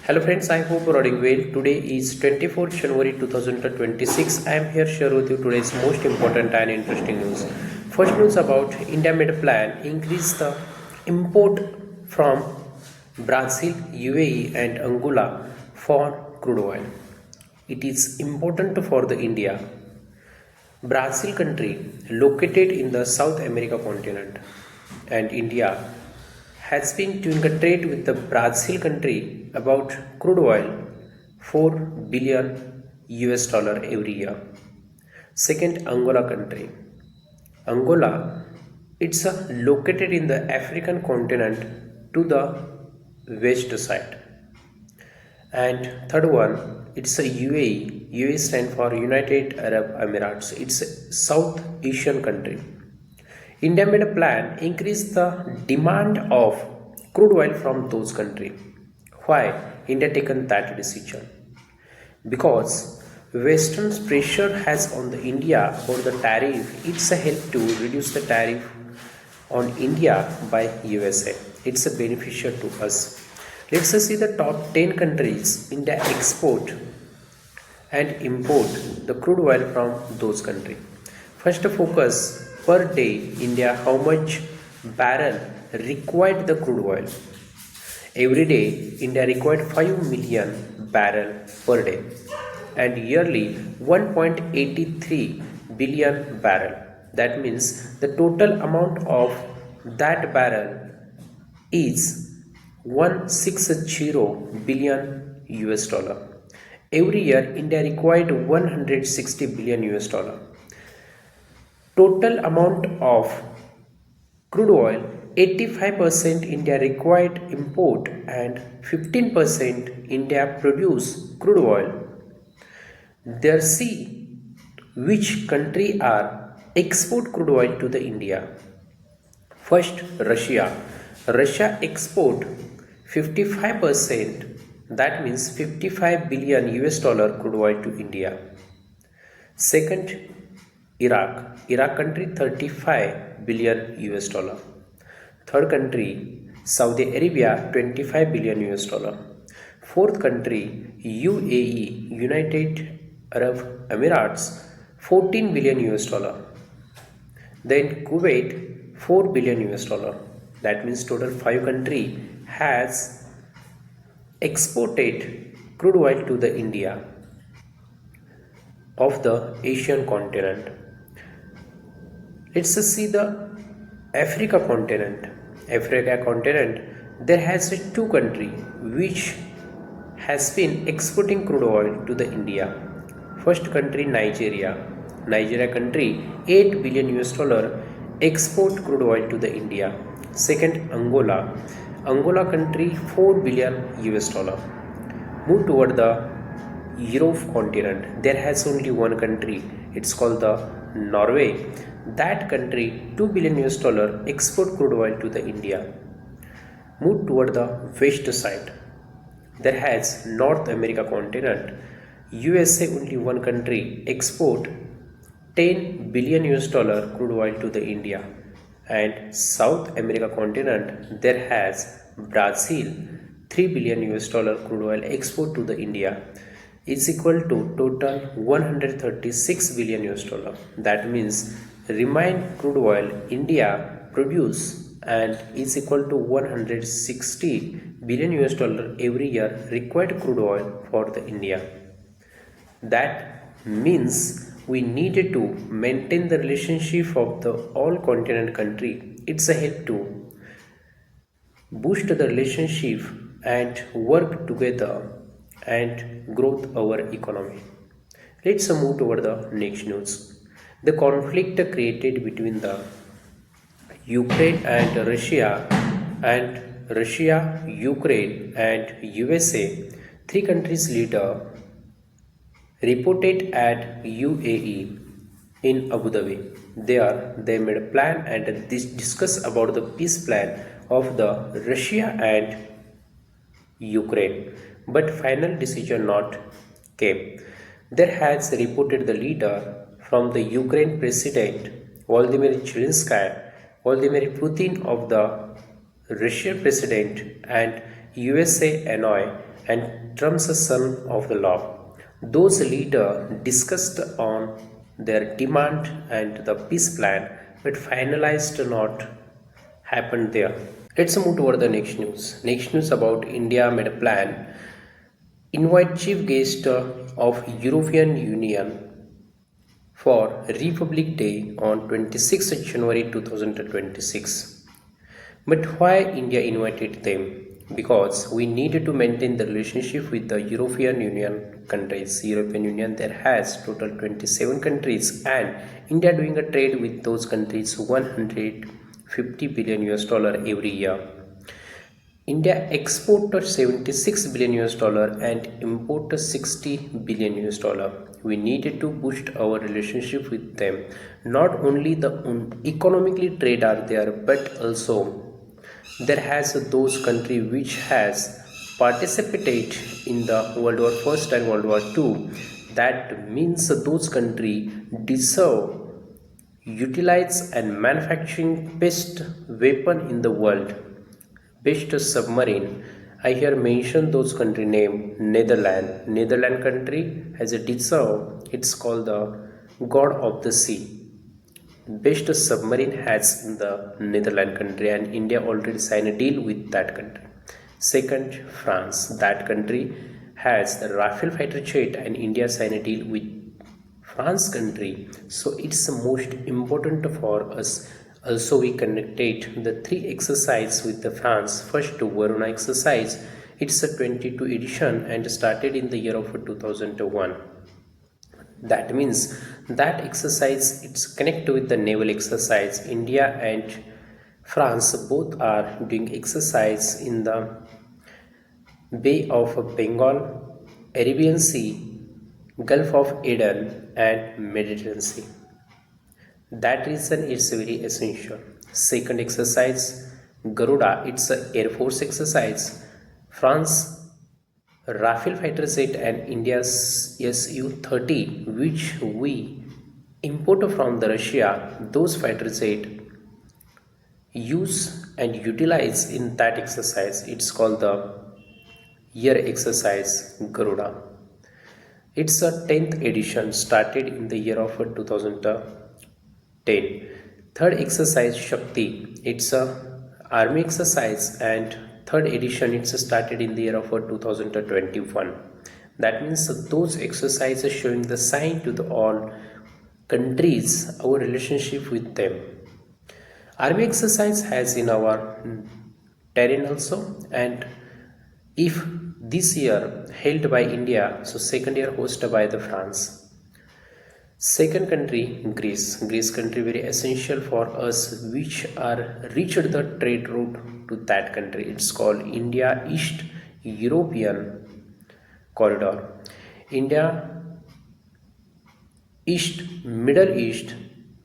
Hello friends, I hope you are doing well. Today is 24th January 2026. I am here share with you today's most important and interesting news. First news about India made a plan increase the import from Brazil, UAE and Angola for crude oil. It is important for the India. Brazil country located in the South America continent and India has been doing a trade with the Brazil country about crude oil 4 billion US dollar every year. Second, Angola country. Angola, it's located in the African continent to the west side. And third one, it's a UAE. UAE stand for United Arab Emirates. It's a South Asian country. India made a plan increase the demand of crude oil from those countries. Why India taken that decision? Because Western's pressure has on the India for the tariff. It's a help to reduce the tariff on India by USA. It's a beneficial to us. Let's see the top 10 countries India export and import the crude oil from those countries. First focus per day India how much barrel required the crude oil. Every day India required 5 million barrel per day and yearly 1.83 billion barrel. That means the total amount of that barrel is 160 billion US dollar. Every year India required 160 billion US dollar. Total amount of crude oil 85% India required import and 15% India produce crude oil. There see which country are export crude oil to the India. First, Russia. Russia export 55%, that means 55 billion US dollar crude oil to India. Second, Iraq. Iraq country 35 billion US dollar. Third country, Saudi Arabia 25 billion US dollar. Fourth country, UAE, United Arab Emirates 14 billion US dollar. Then Kuwait 4 billion US dollar. That means total 5 country has exported crude oil to the India of the Asian continent. Let's see the Africa continent. Africa continent, there has 2 country which has been exporting crude oil to the India. First country, Nigeria. Nigeria country 8 billion US dollar export crude oil to the India. Second, Angola. Angola country 4 billion US dollar. Move toward the Europe continent. There has only one country. It's called the Norway. That country 2 billion US dollar export crude oil to the India. Move toward the west side. There has North America continent. USA only one country export 10 billion US dollar crude oil to the India. And South America continent there has Brazil 3 billion US dollar crude oil export to the India is equal to total 136 billion US dollar. That means remain crude oil India produce and is equal to 160 billion US dollar every year required crude oil for the India. That means we needed to maintain the relationship of the all continent country. It's a help to boost the relationship and work together and growth our economy. Let's move toward the next news. The conflict created between the Ukraine and Russia, Ukraine and USA, 3 countries leader reported at UAE in Abu Dhabi. There they made a plan and discuss about the peace plan of the Russia and Ukraine. But final decision not came. There has reported the leader from the Ukraine President Volodymyr Putin of the Russian President and USA annoy and Trump's son of the law. Those leaders discussed on their demand and the peace plan, but finalized not happened there. Let's move toward the next news. Next news about India made a plan invite chief guest of European Union for Republic Day on 26th January 2026. But why India invited them? Because we needed to maintain the relationship with the European Union countries. European Union there has total 27 countries and India doing a trade with those countries 150 billion US dollar every year. India exported 76 billion US dollar and imported 60 billion US dollar. We needed to boost our relationship with them. Not only the economically trade are there, but also there has those country which has participated in the World War First and World War Two. That means those country deserve utilize and manufacturing best weapon in the world, best submarine. I here mention those country name Netherlands country has a deserve, it's called the god of the sea. Best submarine has in the Netherlands country and India already signed a deal with that country. Second, France, that country has the Rafale fighter jet and India signed a deal with France country. So it's most important for us. Also we conducted the three exercise with the France. First Varuna exercise, it's a 22 edition and started in the year of 2001. That means that exercise it's connected with the naval exercise. India and France both are doing exercise in the Bay of Bengal, Arabian Sea, Gulf of Aden and Mediterranean Sea. That reason is very essential. Second exercise, Garuda, it's a Air Force exercise. France Rafale fighter jet and India's Su-30 which we import from the Russia, those fighter jet use and utilize in that exercise. It's called the year exercise Garuda. It's a 10th edition started in the year of 2010. Third exercise Shakti, it's a army exercise and third edition it's started in the year of 2021. That means those exercises showing the sign to the all countries our relationship with them. Army exercise has in our terrain also, and if this year held by India, so second year hosted by the France. Second country Greece. Greece country very essential for us which are reached the trade route to that country. It's called India East European Corridor. India East Middle East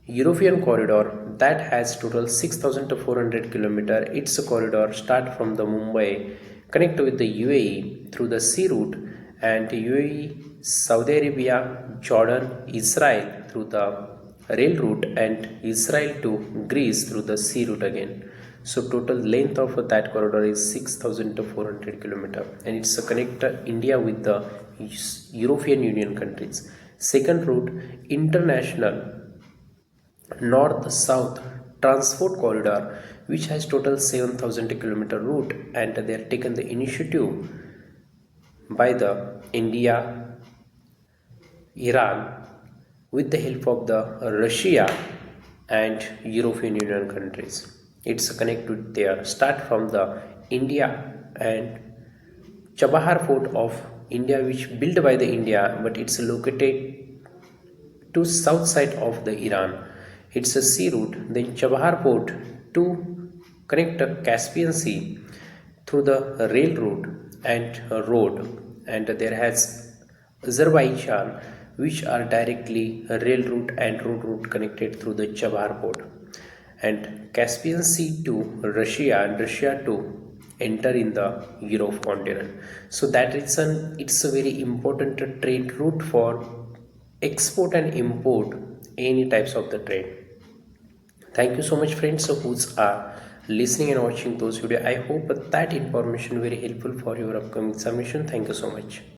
European Corridor that has total 6,400 kilometer. Its corridor start from the Mumbai, connect with the UAE through the sea route and UAE, Saudi Arabia, Jordan, Israel through the rail route and Israel to Greece through the sea route again. So total length of that corridor is 6,400 kilometer and it's a connect India with the European Union countries. Second route, international north-south transport corridor which has total 7,000 kilometer route and they are taken the initiative by the India, Iran with the help of the Russia and European Union countries. It's connected there. Start from the India and Chabahar Fort of India which built by the India but it's located to south side of the Iran. It's a sea route. Then Chabahar Port to connect the Caspian Sea through the rail route and road, and there has Azerbaijan which are directly rail route and road route connected through the Chabahar Port, and Caspian Sea to Russia and Russia to enter in the Europe continent. So that reason it's a very important trade route for export and import any types of the trade. Thank you so much friends who are listening and watching those videos. I hope that information very helpful for your upcoming submission. Thank you so much.